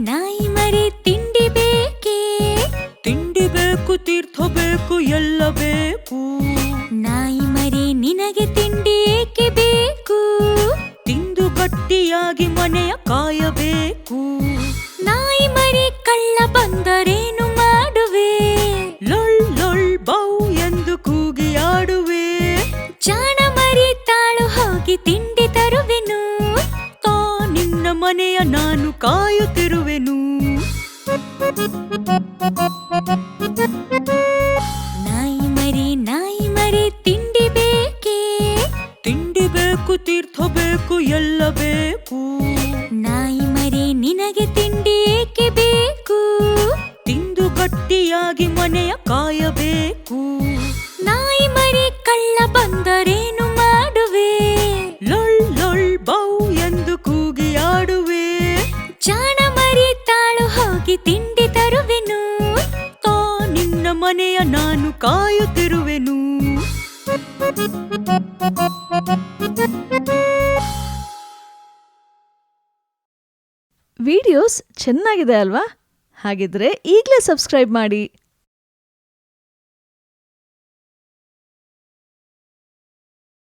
ನಾಯಿ ಮರಿ ತಿಂಡಿ ಬೇಕೇ? ತಿಂಡಿ ಬೇಕು, ತೀರ್ಥ ಬೇಕು, ಎಲ್ಲ ಬೇಕು. ನಾಯಿ ಮರಿ ನಿನಗೆ ತಿಂಡಿ ಏಕೆ ಬೇಕು? ತಿಂದು ಗಟ್ಟಿಯಾಗಿ ಮನೆಯ ಕಾಯಬೇಕು. ನಾಯಿ ಮರಿ ಕಳ್ಳ ಬಂದರೇನು ಮಾಡುವೆ? ಲೊಳ್ ಲೊಳ್ ಬೌ ಎಂದು ಕೂಗಿ ಆಡುವೆ. ಜಾಣ ಮರಿ ತಾಳು ಹೋಗಿ ತಿಂಡಿ ತರುವೆನು. ತಾ ನಿನ್ನ ಮನೆಯ ನಾನು ಕಾಯುತ್ತಿರುವೆನು. ನಾಯಿ ಮರಿ ತಿಂಡಿ ಬೇಕೇ? ತಿಂಡಿ ಬೇಕು, ತೀರ್ಥ ಬೇಕು, ಎಲ್ಲ ಬೇಕು. ನಾಯಿ ಮರಿ ನಿನಗೆ ತಿಂಡಿ ಏಕೆ ಬೇಕು? ತಿಂದು ಗಟ್ಟಿಯಾಗಿ ಮನೆಯ ಕಾಯಬೇಕು. ನಾಯಿ ಮರಿ ಕಳ್ಳ ಬಂದರೇನು ಮಾಡುವೆ? ಲೊಳ್ ಲೊಳ್ ಬೌ ಎಂದು ಕೂಗಿ ಆಡುವೆ. ಜಾಣ ಮರಿ ತಾಳು ಹೋಗಿ ತಿಂಡಿ ತರುವೆನು. ತಾ ನಿನ್ನ ಮನೆಯ ನಾನು ಕಾಯುತ್ತಿರುವೆನು. ವಿಡಿಯೋಸ್ ಚೆನ್ನಾಗಿದೆ ಅಲ್ವಾ? ಹಾಗಿದ್ರೆ ಈಗಲೇ ಸಬ್ಸ್ಕ್ರೈಬ್ ಮಾಡಿ.